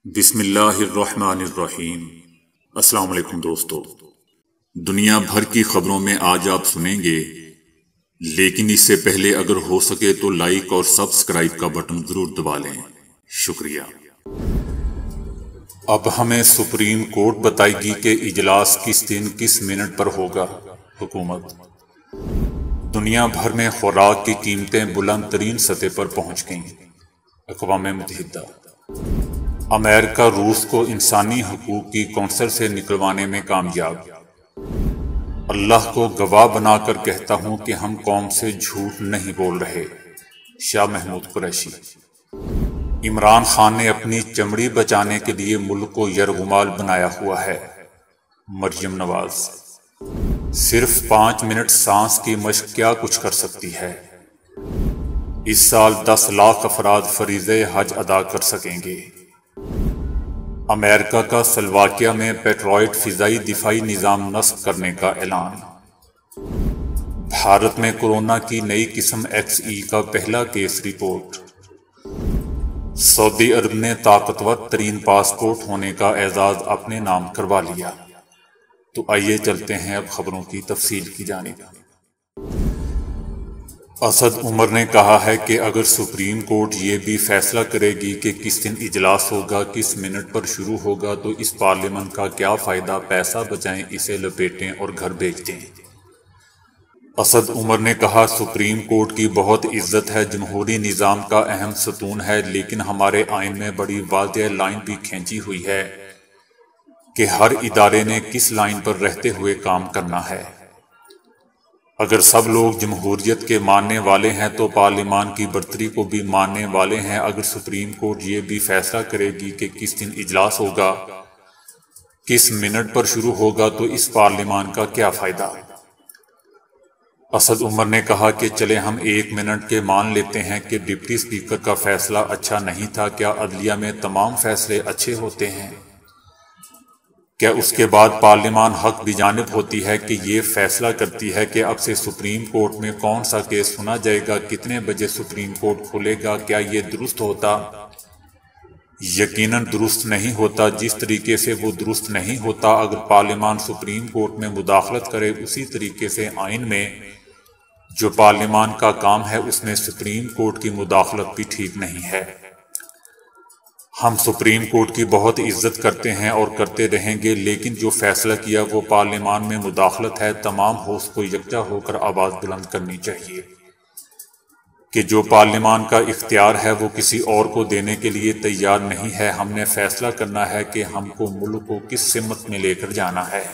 بسم اللہ الرحمن الرحیم۔ السلام علیکم دوستو، دنیا بھر کی خبروں میں آج آپ سنیں گے، لیکن اس سے پہلے اگر ہو سکے تو لائک اور سبسکرائب کا بٹن ضرور دبا لیں، شکریہ۔ اب ہمیں سپریم کورٹ بتائے گی کہ اجلاس کس دن کس منٹ پر ہوگا۔ حکومت دنیا بھر میں خوراک کی قیمتیں بلند ترین سطح پر پہنچ گئیں۔ اقوام متحدہ امریکہ روس کو انسانی حقوق کی کونسل سے نکلوانے میں کامیاب۔ اللہ کو گواہ بنا کر کہتا ہوں کہ ہم قوم سے جھوٹ نہیں بول رہے۔ شاہ محمود قریشی۔ عمران خان نے اپنی چمڑی بچانے کے لیے ملک کو یرغمال بنایا ہوا ہے۔ مریم نواز۔ صرف 5 منٹ سانس کی مشق کیا کچھ کر سکتی ہے۔ اس سال 10 لاکھ افراد فریضہ حج ادا کر سکیں گے۔ امریکہ کا سلوواکیہ میں پیٹرائٹ فضائی دفاعی نظام نصب کرنے کا اعلان۔ بھارت میں کورونا کی نئی قسم XE کا پہلا کیس رپورٹ۔ سعودی عرب نے طاقتور ترین پاسپورٹ ہونے کا اعزاز اپنے نام کروا لیا۔ تو آئیے چلتے ہیں اب خبروں کی تفصیل کی جانب۔ اسد عمر نے کہا ہے کہ اگر سپریم کورٹ یہ بھی فیصلہ کرے گی کہ کس دن اجلاس ہوگا، کس منٹ پر شروع ہوگا، تو اس پارلیمنٹ کا کیا فائدہ، پیسہ بچائیں، اسے لپیٹیں اور گھر بھیج دیں۔ اسد عمر نے کہا، سپریم کورٹ کی بہت عزت ہے، جمہوری نظام کا اہم ستون ہے، لیکن ہمارے آئین میں بڑی واضح لائن بھی کھینچی ہوئی ہے کہ ہر ادارے نے کس لائن پر رہتے ہوئے کام کرنا ہے۔ اگر سب لوگ جمہوریت کے ماننے والے ہیں تو پارلیمان کی برتری کو بھی ماننے والے ہیں۔ اگر سپریم کورٹ یہ بھی فیصلہ کرے گی کہ کس دن اجلاس ہوگا، کس منٹ پر شروع ہوگا، تو اس پارلیمان کا کیا فائدہ۔ اسد عمر نے کہا کہ چلے ہم 1 منٹ کے مان لیتے ہیں کہ ڈپٹی اسپیکر کا فیصلہ اچھا نہیں تھا، کیا عدلیہ میں تمام فیصلے اچھے ہوتے ہیں؟ کیا اس کے بعد پارلیمان حق بجانب ہوتی ہے کہ یہ فیصلہ کرتی ہے کہ اب سے سپریم کورٹ میں کون سا کیس سنا جائے گا، کتنے بجے سپریم کورٹ کھلے گا؟ کیا یہ درست ہوتا؟ یقیناً درست نہیں ہوتا۔ جس طریقے سے وہ درست نہیں ہوتا، اگر پارلیمان سپریم کورٹ میں مداخلت کرے، اسی طریقے سے آئین میں جو پارلیمان کا کام ہے اس میں سپریم کورٹ کی مداخلت بھی ٹھیک نہیں ہے۔ ہم سپریم کورٹ کی بہت عزت کرتے ہیں اور کرتے رہیں گے، لیکن جو فیصلہ کیا وہ پارلیمان میں مداخلت ہے۔ تمام ہاؤس کو یکجا ہو کر آواز بلند کرنی چاہیے کہ جو پارلیمان کا اختیار ہے وہ کسی اور کو دینے کے لیے تیار نہیں ہے۔ ہم نے فیصلہ کرنا ہے کہ ہم کو ملک کو کس سمت میں لے کر جانا ہے۔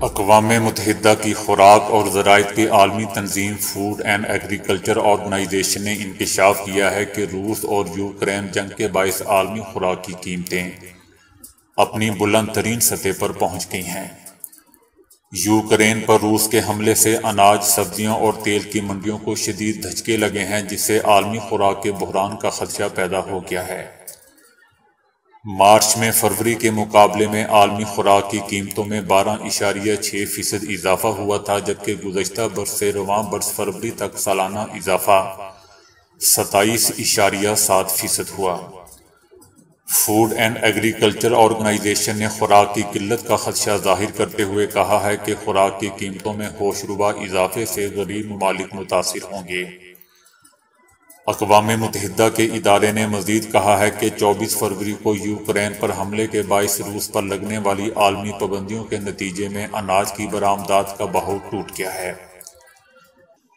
اقوام متحدہ کی خوراک اور زراعت کی عالمی تنظیم فوڈ اینڈ ایگریکلچر آرگنائزیشن نے انکشاف کیا ہے کہ روس اور یوکرین جنگ کے باعث عالمی خوراک کی قیمتیں اپنی بلند ترین سطح پر پہنچ گئی ہیں۔ یوکرین پر روس کے حملے سے اناج، سبزیوں اور تیل کی منڈیوں کو شدید دھچکے لگے ہیں، جس سے عالمی خوراک کے بحران کا خدشہ پیدا ہو گیا ہے۔ مارچ میں فروری کے مقابلے میں عالمی خوراک کی قیمتوں میں 12.6% اضافہ ہوا تھا، جبکہ گزشتہ برس سے رواں برس فروری تک سالانہ اضافہ 27.7% ہوا۔ فوڈ اینڈ ایگریکلچر آرگنائزیشن نے خوراک کی قلت کا خدشہ ظاہر کرتے ہوئے کہا ہے کہ خوراک کی قیمتوں میں ہوشربا اضافے سے غریب ممالک متاثر ہوں گے۔ اقوام متحدہ کے ادارے نے مزید کہا ہے کہ 24 فروری کو یوکرین پر حملے کے باعث روس پر لگنے والی عالمی پابندیوں کے نتیجے میں اناج کی برآمدات کا بہاؤ ٹوٹ گیا ہے،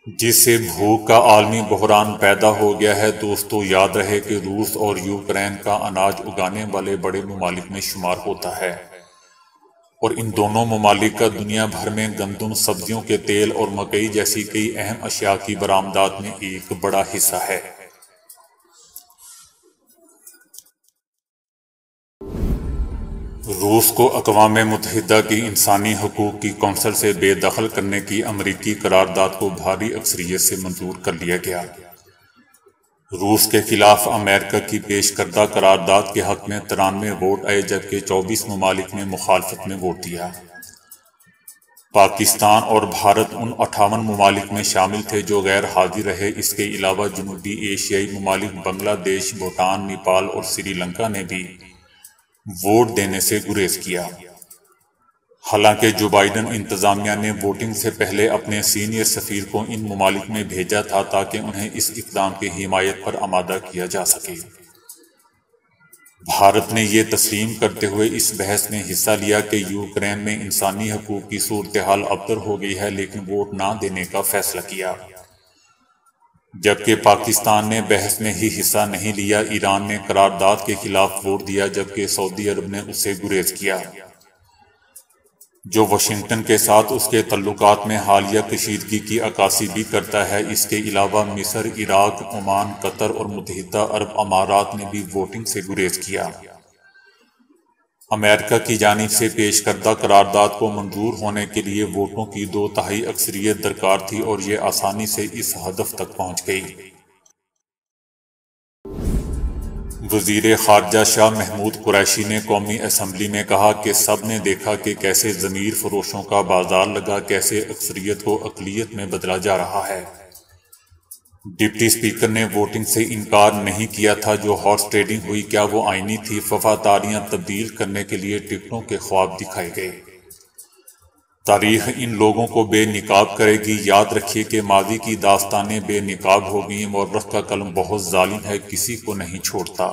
جس سے بھوک کا عالمی بحران پیدا ہو گیا ہے۔ دوستو، یاد رہے کہ روس اور یوکرین کا اناج اگانے والے بڑے ممالک میں شمار ہوتا ہے، اور ان دونوں ممالک کا دنیا بھر میں گندم، سبزیوں کے تیل اور مکئی جیسی کئی اہم اشیاء کی برآمدات میں ایک بڑا حصہ ہے۔ روس کو اقوام متحدہ کی انسانی حقوق کی کونسل سے بے دخل کرنے کی امریکی قرارداد کو بھاری اکثریت سے منظور کر لیا گیا۔ روس کے خلاف امریکہ کی پیش کردہ قرارداد کے حق میں 93 ووٹ آئے، جبکہ 24 ممالک نے مخالفت میں ووٹ دیا۔ پاکستان اور بھارت ان 58 ممالک میں شامل تھے جو غیر حاضر رہے۔ اس کے علاوہ جنوبی ایشیائی ممالک بنگلہ دیش، بھوٹان، نیپال اور سری لنکا نے بھی ووٹ دینے سے گریز کیا۔ حالانکہ جو بائیڈن انتظامیہ نے ووٹنگ سے پہلے اپنے سینئر سفیر کو ان ممالک میں بھیجا تھا تاکہ انہیں اس اقدام کی حمایت پر آمادہ کیا جا سکے۔ بھارت نے یہ تسلیم کرتے ہوئے اس بحث میں حصہ لیا کہ یوکرین میں انسانی حقوق کی صورتحال ابتر ہو گئی ہے، لیکن ووٹ نہ دینے کا فیصلہ کیا۔ جبکہ پاکستان نے بحث میں ہی حصہ نہیں لیا۔ ایران نے قرارداد کے خلاف ووٹ دیا جبکہ سعودی عرب نے اس سے گریز کیا، جو واشنگٹن کے ساتھ اس کے تعلقات میں حالیہ کشیدگی کی عکاسی بھی کرتا ہے۔ اس کے علاوہ مصر، عراق، عمان، قطر اور متحدہ عرب امارات نے بھی ووٹنگ سے گریز کیا۔ امریکہ کی جانب سے پیش کردہ قرارداد کو منظور ہونے کے لیے ووٹوں کی 2/3 اکثریت درکار تھی اور یہ آسانی سے اس ہدف تک پہنچ گئی۔ وزیر خارجہ شاہ محمود قریشی نے قومی اسمبلی میں کہا کہ سب نے دیکھا کہ کیسے ضمیر فروشوں کا بازار لگا، کیسے اکثریت کو اقلیت میں بدلا جا رہا ہے۔ ڈپٹی اسپیکر نے ووٹنگ سے انکار نہیں کیا تھا جو ہارس ٹریڈنگ ہوئی، کیا وہ آئینی تھی؟ وفاداریاں تبدیل کرنے کے لیے ٹکٹوں کے خواب دکھائے گئے۔ تاریخ ان لوگوں کو بے نقاب کرے گی۔ یاد رکھیے کہ ماضی کی داستانیں بے نقاب ہو گئیں۔ مورخ کا قلم بہت ظالم ہے، کسی کو نہیں چھوڑتا۔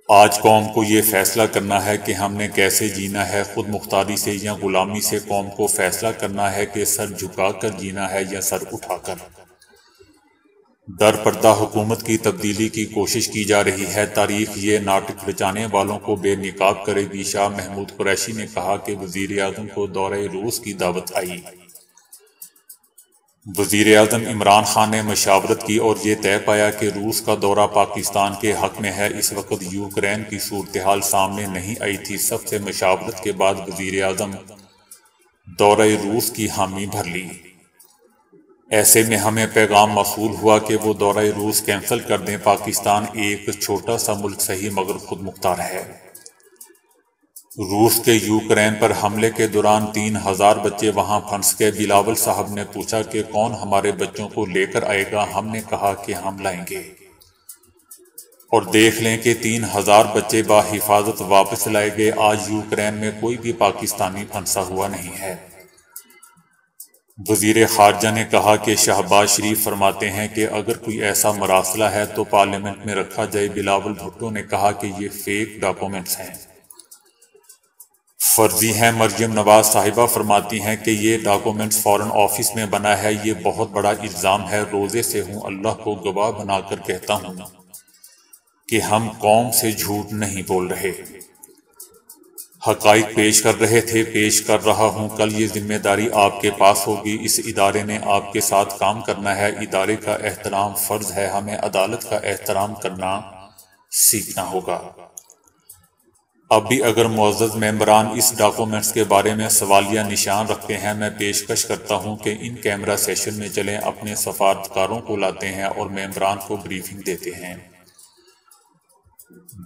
آج قوم کو یہ فیصلہ کرنا ہے کہ ہم نے کیسے جینا ہے، خود مختاری سے یا غلامی سے۔ قوم کو فیصلہ کرنا ہے کہ سر جھکا کر جینا ہے یا سر اٹھا کر۔ در پردہ حکومت کی تبدیلی کی کوشش کی جا رہی ہے۔ تاریخ یہ ناٹک رچانے والوں کو بے نقاب کرے گی۔ شاہ محمود قریشی نے کہا کہ وزیر اعظم کو دورہ روس کی دعوت آئی۔ وزیر اعظم عمران خان نے مشاورت کی اور یہ طے پایا کہ روس کا دورہ پاکستان کے حق میں ہے۔ اس وقت یوکرین کی صورتحال سامنے نہیں آئی تھی۔ سب سے مشاورت کے بعد وزیر اعظم دورہ روس کی حامی بھر لی۔ ایسے میں ہمیں پیغام موصول ہوا کہ وہ دورہ روس کینسل کر دیں۔ پاکستان ایک چھوٹا سا ملک صحیح مگر خود مختار ہے۔ روس کے یوکرین پر حملے کے دوران 3000 بچے وہاں پھنس گئے۔ بلاول صاحب نے پوچھا کہ کون ہمارے بچوں کو لے کر آئے گا؟ ہم نے کہا کہ ہم لائیں گے، اور دیکھ لیں کہ 3000 بچے بحفاظت واپس لائے گئے۔ آج یوکرین میں کوئی بھی پاکستانی پھنسا ہوا نہیں ہے۔ وزیر خارجہ نے کہا کہ شہباز شریف فرماتے ہیں کہ اگر کوئی ایسا مراسلہ ہے تو پارلیمنٹ میں رکھا جائے۔ بلاول بھٹو نے کہا کہ یہ فیک ڈاکومنٹس ہیں، فرضی ہیں۔ مریم نواز صاحبہ فرماتی ہیں کہ یہ ڈاکومنٹس فارن آفس میں بنا ہے۔ یہ بہت بڑا الزام ہے۔ روزے سے ہوں، اللہ کو گواہ بنا کر کہتا ہوں کہ ہم قوم سے جھوٹ نہیں بول رہے، حقائق پیش کر رہے تھے، پیش کر رہا ہوں۔ کل یہ ذمہ داری آپ کے پاس ہوگی۔ اس ادارے نے آپ کے ساتھ کام کرنا ہے۔ ادارے کا احترام فرض ہے۔ ہمیں عدالت کا احترام کرنا سیکھنا ہوگا۔ اب بھی اگر معزز ممبران اس ڈاکومنٹس کے بارے میں سوالیہ نشان رکھتے ہیں، میں پیشکش کرتا ہوں کہ ان کیمرہ سیشن میں چلیں، اپنے سفارتکاروں کو لاتے ہیں اور ممبران کو بریفنگ دیتے ہیں۔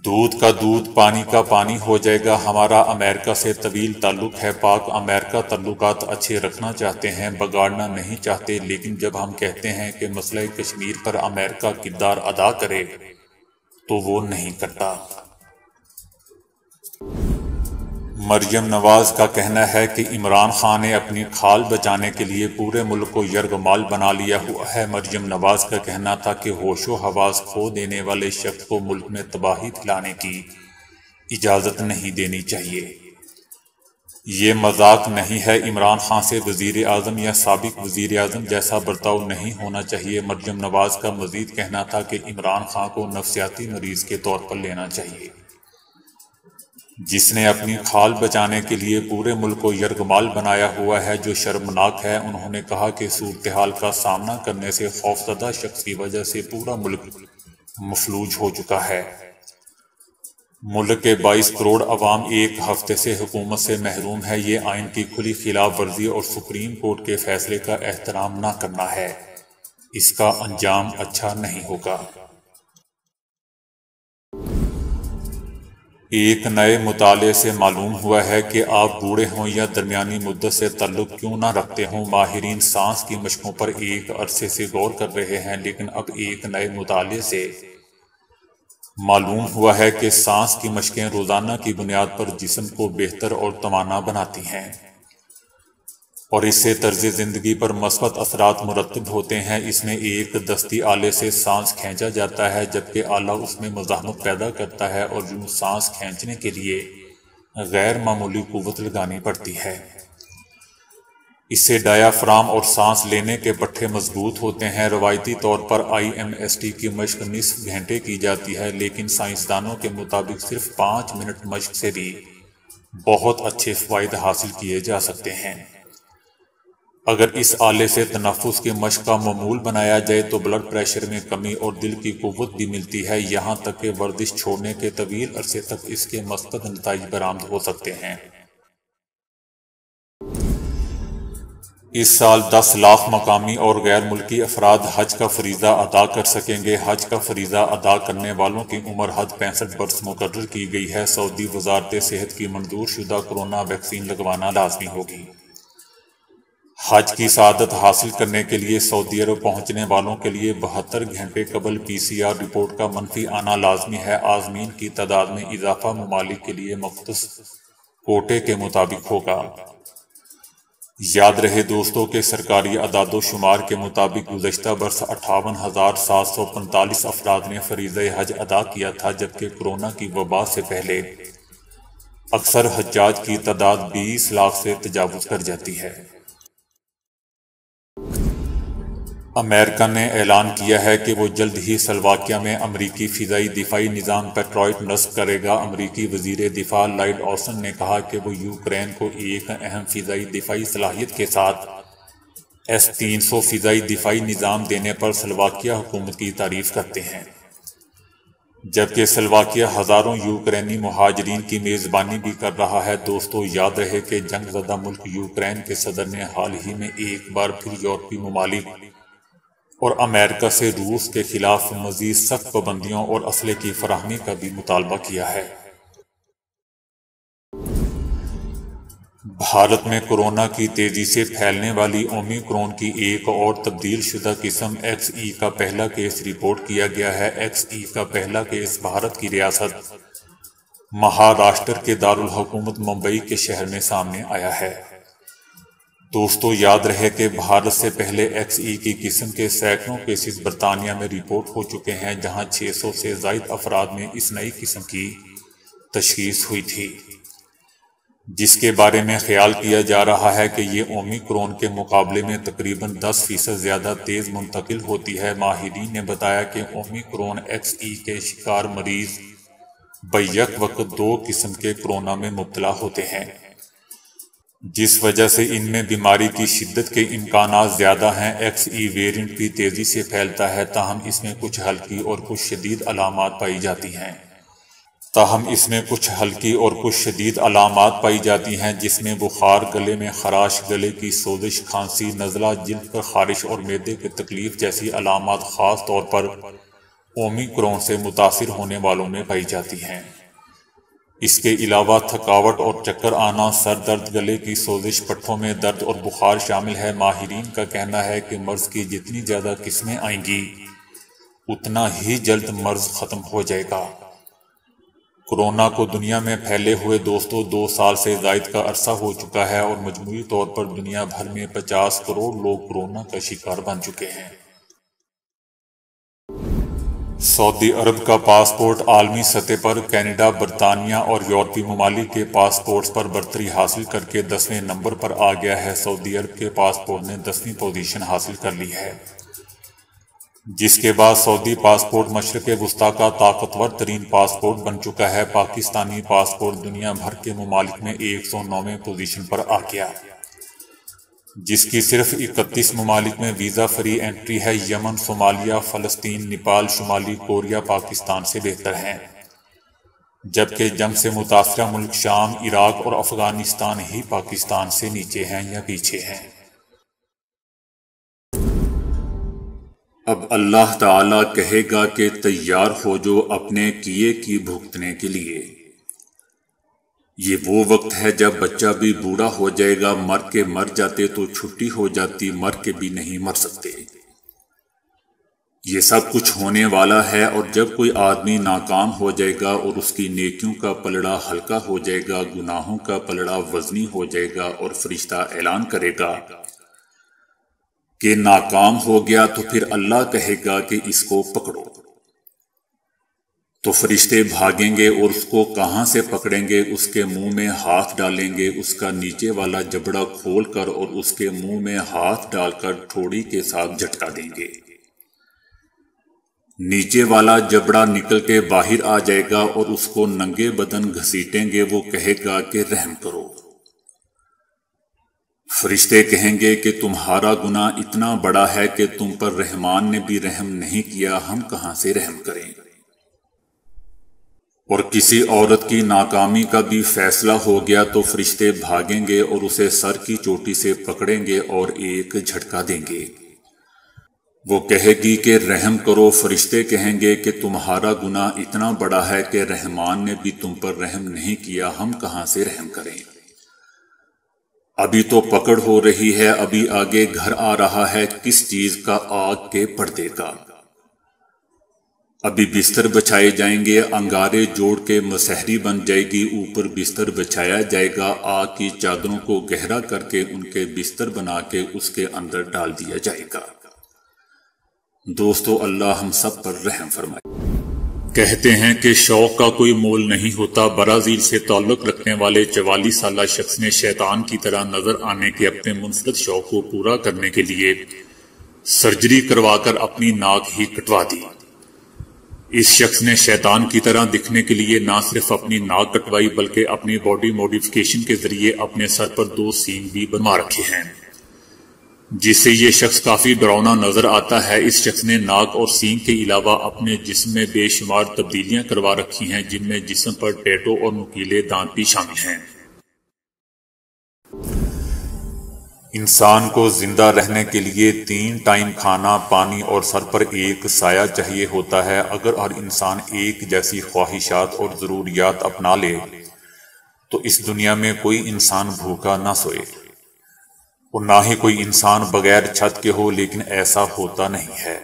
دودھ کا دودھ، پانی کا پانی ہو جائے گا۔ ہمارا امریکہ سے طویل تعلق ہے۔ پاک امریکہ تعلقات اچھے رکھنا چاہتے ہیں، بگاڑنا نہیں چاہتے، لیکن جب ہم کہتے ہیں کہ مسئلہ کشمیر پر امریکہ کردار ادا کرے تو وہ نہیں کرتا۔ مریم نواز کا کہنا ہے کہ عمران خان نے اپنی کھال بچانے کے لیے پورے ملک کو یرغمال بنا لیا ہوا ہے۔ مریم نواز کا کہنا تھا کہ ہوش و حواس کھو دینے والے شخص کو ملک میں تباہی پھیلانے کی اجازت نہیں دینی چاہیے۔ یہ مذاق نہیں ہے۔ عمران خان سے وزیر اعظم یا سابق وزیر اعظم جیسا برتاؤ نہیں ہونا چاہیے۔ مریم نواز کا مزید کہنا تھا کہ عمران خان کو نفسیاتی مریض کے طور پر لینا چاہیے، جس نے اپنی کھال بچانے کے لیے پورے ملک کو یرغمال بنایا ہوا ہے، جو شرمناک ہے۔ انہوں نے کہا کہ صورتحال کا سامنا کرنے سے خوفزدہ شخص کی وجہ سے پورا ملک مفلوج ہو چکا ہے۔ ملک کے 22 کروڑ عوام ایک ہفتے سے حکومت سے محروم ہے۔ یہ آئین کی کھلی خلاف ورزی اور سپریم کورٹ کے فیصلے کا احترام نہ کرنا ہے۔ اس کا انجام اچھا نہیں ہوگا۔ ایک نئے مطالعے سے معلوم ہوا ہے کہ آپ بوڑھے ہوں یا درمیانی مدت سے تعلق کیوں نہ رکھتے ہوں، ماہرین سانس کی مشقوں پر ایک عرصے سے غور کر رہے ہیں، لیکن اب ایک نئے مطالعے سے معلوم ہوا ہے کہ سانس کی مشقیں روزانہ کی بنیاد پر جسم کو بہتر اور توانا بناتی ہیں، اور اس سے طرز زندگی پر مثبت اثرات مرتب ہوتے ہیں۔ اس میں ایک دستی آلے سے سانس کھینچا جاتا ہے، جبکہ آلہ اس میں مزاحمت پیدا کرتا ہے اور یوں سانس کھینچنے کے لیے غیر معمولی قوت لگانی پڑتی ہے۔ اس سے ڈایافرام اور سانس لینے کے پٹھے مضبوط ہوتے ہیں۔ روایتی طور پر IMST کی مشق نصف گھنٹے کی جاتی ہے، لیکن سائنسدانوں کے مطابق صرف 5 منٹ مشق سے بھی بہت اچھے فوائد حاصل کیے جا سکتے ہیں۔ اگر اس آلے سے تنفس کی مشق کا معمول بنایا جائے تو بلڈ پریشر میں کمی اور دل کی قوت بھی ملتی ہے، یہاں تک کہ ورزش چھوڑنے کے طویل عرصے تک اس کے مثبت نتائج برآمد ہو سکتے ہیں۔ اس سال 10 لاکھ مقامی اور غیر ملکی افراد حج کا فریضہ ادا کر سکیں گے۔ حج کا فریضہ ادا کرنے والوں کی عمر حد 65 برس مقرر کی گئی ہے۔ سعودی وزارت صحت کی منظور شدہ کورونا ویکسین لگوانا لازمی ہوگی۔ حج کی سعادت حاصل کرنے کے لیے سعودی عرب پہنچنے والوں کے لیے 72 گھنٹے قبل PCR رپورٹ کا منفی آنا لازمی ہے۔ عازمین کی تعداد میں اضافہ ممالک کے لیے مختص کوٹے کے مطابق ہوگا۔ یاد رہے دوستو کہ سرکاری اعداد و شمار کے مطابق گزشتہ برس 58,745 افراد نے فریضہ حج ادا کیا تھا، جبکہ کورونا کی وبا سے پہلے اکثر حجاج کی تعداد 20 لاکھ سے تجاوز کر جاتی ہے۔ امریکہ نے اعلان کیا ہے کہ وہ جلد ہی سلوواکیہ میں امریکی فضائی دفاعی نظام پیٹرائٹ نصب کرے گا۔ امریکی وزیر دفاع لائیڈ آسٹن نے کہا کہ وہ یوکرین کو ایک اہم فضائی دفاعی صلاحیت کے ساتھ S-300 فضائی دفاعی نظام دینے پر سلوواکیہ حکومت کی تعریف کرتے ہیں، جبکہ سلوواکیہ ہزاروں یوکرینی مہاجرین کی میزبانی بھی کر رہا ہے۔ دوستو یاد رہے کہ جنگ زدہ ملک یوکرین کے صدر نے حال ہی میں ایک بار پھر یورپی ممالک اور امریکہ سے روس کے خلاف مزید سخت پابندیوں اور اسلحے کی فراہمی کا بھی مطالبہ کیا ہے۔ بھارت میں کورونا کی تیزی سے پھیلنے والی اومیکرون کی ایک اور تبدیل شدہ قسم XE کا پہلا کیس رپورٹ کیا گیا ہے۔ XE کا پہلا کیس بھارت کی ریاست مہاراشٹر کے دارالحکومت ممبئی کے شہر میں سامنے آیا ہے۔ دوستو یاد رہے کہ بھارت سے پہلے XE کی قسم کے سینکڑوں کیسز برطانیہ میں رپورٹ ہو چکے ہیں، جہاں 600 سے زائد افراد میں اس نئی قسم کی تشخیص ہوئی تھی، جس کے بارے میں خیال کیا جا رہا ہے کہ یہ اومیکرون کے مقابلے میں تقریباً 10% زیادہ تیز منتقل ہوتی ہے۔ ماہرین نے بتایا کہ اومیکرون XE کے شکار مریض بیک وقت 2 قسم کے کورونا میں مبتلا ہوتے ہیں، جس وجہ سے ان میں بیماری کی شدت کے امکانات زیادہ ہیں۔ XE ویرینٹ بھی تیزی سے پھیلتا ہے، تاہم اس میں کچھ ہلکی اور کچھ شدید علامات پائی جاتی ہیں، جس میں بخار، گلے میں خراش، گلے کی سوزش، کھانسی، نزلہ، جلد پر خارش اور معدے کی تکلیف جیسی علامات خاص طور پر اومیکرون سے متاثر ہونے والوں میں پائی جاتی ہیں۔ اس کے علاوہ تھکاوٹ اور چکر آنا، سر درد، گلے کی سوزش، پٹھوں میں درد اور بخار شامل ہے۔ ماہرین کا کہنا ہے کہ مرض کی جتنی زیادہ قسمیں آئیں گی، اتنا ہی جلد مرض ختم ہو جائے گا۔ کورونا کو دنیا میں پھیلے ہوئے دوستو 2 سال سے زائد کا عرصہ ہو چکا ہے، اور مجموعی طور پر دنیا بھر میں 50 کروڑ لوگ کورونا کا شکار بن چکے ہیں۔ سعودی عرب کا پاسپورٹ عالمی سطح پر کینیڈا، برطانیہ اور یورپی ممالک کے پاسپورٹس پر برتری حاصل کر کے 10ویں نمبر پر آ گیا ہے۔ سعودی عرب کے پاسپورٹ نے 10ویں پوزیشن حاصل کر لی ہے، جس کے بعد سعودی پاسپورٹ مشرق وسطیٰ کا طاقتور ترین پاسپورٹ بن چکا ہے۔ پاکستانی پاسپورٹ دنیا بھر کے ممالک میں 109ویں پوزیشن پر آ گیا، جس کی صرف 31 ممالک میں ویزا فری انٹری ہے۔ یمن، صومالیہ، فلسطین، نیپال، شمالی کوریا پاکستان سے بہتر ہیں، جبکہ جنگ سے متاثرہ ملک شام، عراق اور افغانستان ہی پاکستان سے نیچے ہیں یا پیچھے ہیں۔ اب اللہ تعالیٰ کہے گا کہ تیار ہو جو اپنے کیے کی بھگتنے کے لیے۔ یہ وہ وقت ہے جب بچہ بھی بوڑھا ہو جائے گا، مر کے مر جاتے تو چھٹی ہو جاتی، مر کے بھی نہیں مر سکتے۔ یہ سب کچھ ہونے والا ہے، اور جب کوئی آدمی ناکام ہو جائے گا اور اس کی نیکیوں کا پلڑا ہلکا ہو جائے گا، گناہوں کا پلڑا وزنی ہو جائے گا، اور فرشتہ اعلان کرے گا کہ ناکام ہو گیا، تو پھر اللہ کہے گا کہ اس کو پکڑو۔ تو فرشتے بھاگیں گے اور اس کو کہاں سے پکڑیں گے؟ اس کے منہ میں ہاتھ ڈالیں گے، اس کا نیچے والا جبڑا کھول کر، اور اس کے منہ میں ہاتھ ڈال کر ٹھوڑی کے ساتھ جھٹکا دیں گے۔ نیچے والا جبڑا نکل کے باہر آ جائے گا، اور اس کو ننگے بدن گھسیٹیں گے۔ وہ کہے گا کہ رحم کرو۔ فرشتے کہیں گے کہ تمہارا گناہ اتنا بڑا ہے کہ تم پر رحمان نے بھی رحم نہیں کیا، ہم کہاں سے رحم کریں؟ اور کسی عورت کی ناکامی کا بھی فیصلہ ہو گیا تو فرشتے بھاگیں گے اور اسے سر کی چوٹی سے پکڑیں گے اور ایک جھٹکا دیں گے۔ وہ کہے گی کہ رحم کرو۔ فرشتے کہیں گے کہ تمہارا گناہ اتنا بڑا ہے کہ رحمان نے بھی تم پر رحم نہیں کیا، ہم کہاں سے رحم کریں؟ ابھی تو پکڑ ہو رہی ہے، ابھی آگے گھر آ رہا ہے، کس چیز کا؟ آگ کے پردے کا۔ ابھی بستر بچھائے جائیں گے، انگارے جوڑ کے مسحری بن جائے گی، اوپر بستر بچھایا جائے گا، آگ کی چادروں کو گہرا کر کے ان کے بستر بنا کے اس کے اندر ڈال دیا جائے گا۔ دوستو، اللہ ہم سب پر رحم فرمائے۔ کہتے ہیں کہ شوق کا کوئی مول نہیں ہوتا۔ برازیل سے تعلق رکھنے والے 44 سالہ شخص نے شیطان کی طرح نظر آنے کے اپنے منفرد شوق کو پورا کرنے کے لیے سرجری کروا کر اپنی ناک ہی کٹوا دی۔ اس شخص نے شیطان کی طرح دکھنے کے لیے نہ صرف اپنی ناک کٹوائی بلکہ اپنی باڈی موڈیفیکیشن کے ذریعے اپنے سر پر 2 سینگ بھی بنوا رکھے ہیں، جس سے یہ شخص کافی ڈراؤنا نظر آتا ہے۔ اس شخص نے ناک اور سینگ کے علاوہ اپنے جسم میں بے شمار تبدیلیاں کروا رکھی ہیں، جن میں جسم پر ٹیٹو اور نکیلے دانت بھی شامل ہیں۔ انسان کو زندہ رہنے کے لیے 3 ٹائم کھانا، پانی اور سر پر ایک سایہ چاہیے ہوتا ہے۔ اگر ہر انسان ایک جیسی خواہشات اور ضروریات اپنا لے تو اس دنیا میں کوئی انسان بھوکا نہ سوئے، اور نہ ہی کوئی انسان بغیر چھت کے ہو، لیکن ایسا ہوتا نہیں ہے۔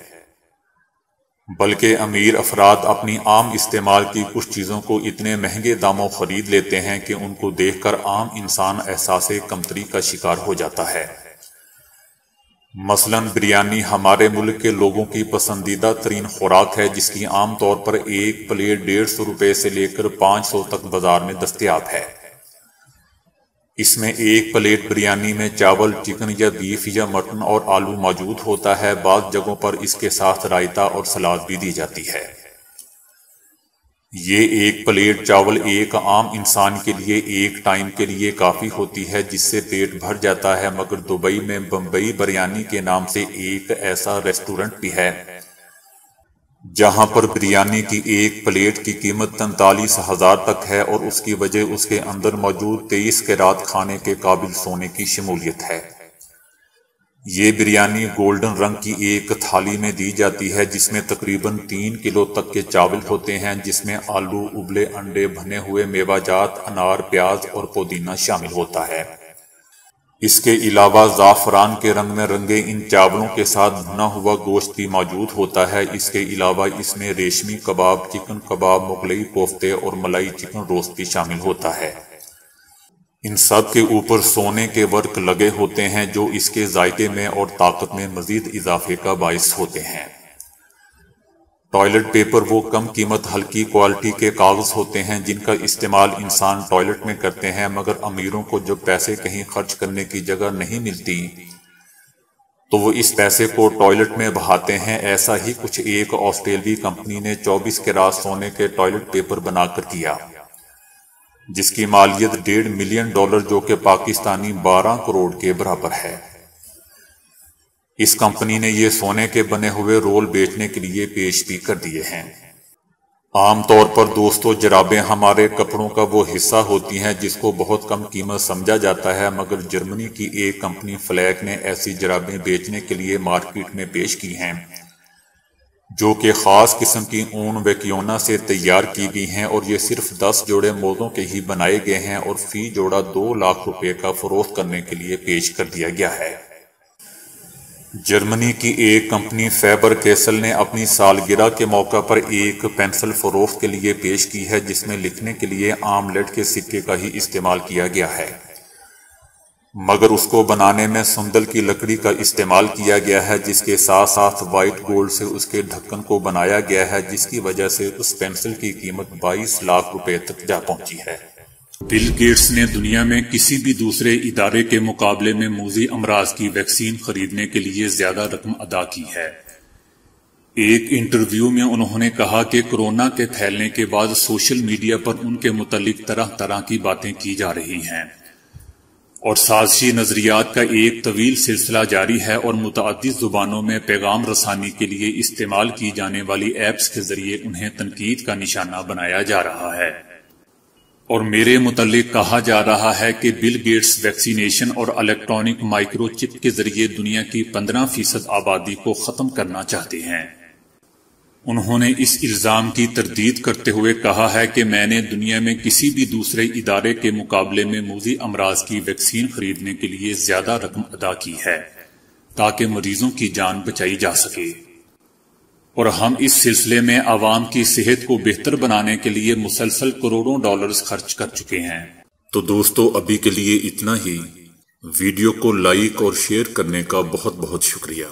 بلکہ امیر افراد اپنی عام استعمال کی کچھ چیزوں کو اتنے مہنگے داموں خرید لیتے ہیں کہ ان کو دیکھ کر عام انسان احساس کمتری کا شکار ہو جاتا ہے۔ مثلاً بریانی ہمارے ملک کے لوگوں کی پسندیدہ ترین خوراک ہے، جس کی عام طور پر ایک پلیٹ 150 روپے سے لے کر 500 تک بازار میں دستیاب ہے۔ اس میں ایک پلیٹ بریانی میں چاول، چکن یا بیف یا مٹن اور آلو موجود ہوتا ہے۔ بعض جگہوں پر اس کے ساتھ رائتا اور سلاد بھی دی جاتی ہے۔ یہ ایک پلیٹ چاول ایک عام انسان کے لیے ایک ٹائم کے لیے کافی ہوتی ہے، جس سے پیٹ بھر جاتا ہے۔ مگر دبئی میں بمبئی بریانی کے نام سے ایک ایسا ریسٹورنٹ بھی ہے جہاں پر بریانی کی ایک پلیٹ کی قیمت 43,000 تک ہے، اور اس کی وجہ اس کے اندر موجود 23 قیرات کھانے کے قابل سونے کی شمولیت ہے۔ یہ بریانی گولڈن رنگ کی ایک تھالی میں دی جاتی ہے، جس میں تقریباً 3 کلو تک کے چاول ہوتے ہیں، جس میں آلو، ابلے انڈے، بھنے ہوئے میوہ جات، انار، پیاز اور پودینہ شامل ہوتا ہے۔ اس کے علاوہ زعفران کے رنگ میں رنگے ان چاولوں کے ساتھ بھنا ہوا گوشت بھی موجود ہوتا ہے۔ اس کے علاوہ اس میں ریشمی کباب، چکن کباب، مغلئی کوفتے اور ملائی چکن روسٹ بھی شامل ہوتا ہے۔ ان سب کے اوپر سونے کے ورق لگے ہوتے ہیں، جو اس کے ذائقے میں اور طاقت میں مزید اضافے کا باعث ہوتے ہیں۔ ٹوائلٹ پیپر وہ کم قیمت ہلکی کوالٹی کے کاغذ ہوتے ہیں جن کا استعمال انسان ٹوائلٹ میں کرتے ہیں، مگر امیروں کو جب پیسے کہیں خرچ کرنے کی جگہ نہیں ملتی تو وہ اس پیسے کو ٹوائلٹ میں بہاتے ہیں۔ ایسا ہی کچھ ایک آسٹریلوی کمپنی نے 24 کیرات سونے کے ٹوائلٹ پیپر بنا کر کیا، جس کی مالیت $1.5 ملین جو کہ پاکستانی 12 کروڑ کے برابر ہے۔ اس کمپنی نے یہ سونے کے بنے ہوئے رول بیچنے کے لیے پیش بھی کر دیے ہیں۔ عام طور پر دوستو، جرابیں ہمارے کپڑوں کا وہ حصہ ہوتی ہیں جس کو بہت کم قیمت سمجھا جاتا ہے، مگر جرمنی کی ایک کمپنی فلیک نے ایسی جرابیں بیچنے کے لیے مارکیٹ میں پیش کی ہیں جو کہ خاص قسم کی اون ویکیونا سے تیار کی گئی ہیں، اور یہ صرف 10 جوڑے موزوں کے ہی بنائے گئے ہیں اور فی جوڑا 2 لاکھ روپے کا فروخت کرنے کے لیے پیش کر دیا گیا ہے۔ جرمنی کی ایک کمپنی فیبر کیسل نے اپنی سالگرہ کے موقع پر ایک پینسل فروخت کے لیے پیش کی ہے جس میں لکھنے کے لیے آملیٹ کے سکے کا ہی استعمال کیا گیا ہے، مگر اس کو بنانے میں سندل کی لکڑی کا استعمال کیا گیا ہے، جس کے ساتھ ساتھ وائٹ گولڈ سے اس کے ڈھکن کو بنایا گیا ہے، جس کی وجہ سے اس پینسل کی قیمت 22 لاکھ روپے تک جا پہنچی ہے۔ بل گیٹس نے دنیا میں کسی بھی دوسرے ادارے کے مقابلے میں موذی امراض کی ویکسین خریدنے کے لیے زیادہ رقم ادا کی ہے۔ ایک انٹرویو میں انہوں نے کہا کہ کورونا کے پھیلنے کے بعد سوشل میڈیا پر ان کے متعلق طرح طرح کی باتیں کی جا رہی ہیں اور سازشی نظریات کا ایک طویل سلسلہ جاری ہے، اور متعدد زبانوں میں پیغام رسانی کے لیے استعمال کی جانے والی ایپس کے ذریعے انہیں تنقید کا نشانہ بنایا جا رہا ہے، اور میرے متعلق کہا جا رہا ہے کہ بل گیٹس ویکسینیشن اور الیکٹرانک مائکرو چپ کے ذریعے دنیا کی 15% آبادی کو ختم کرنا چاہتے ہیں۔ انہوں نے اس الزام کی تردید کرتے ہوئے کہا ہے کہ میں نے دنیا میں کسی بھی دوسرے ادارے کے مقابلے میں موذی امراض کی ویکسین خریدنے کے لیے زیادہ رقم ادا کی ہے تاکہ مریضوں کی جان بچائی جا سکے، اور ہم اس سلسلے میں عوام کی صحت کو بہتر بنانے کے لیے مسلسل کروڑوں ڈالرز خرچ کر چکے ہیں۔ تو دوستو، ابھی کے لیے اتنا ہی۔ ویڈیو کو لائک اور شیئر کرنے کا بہت بہت شکریہ۔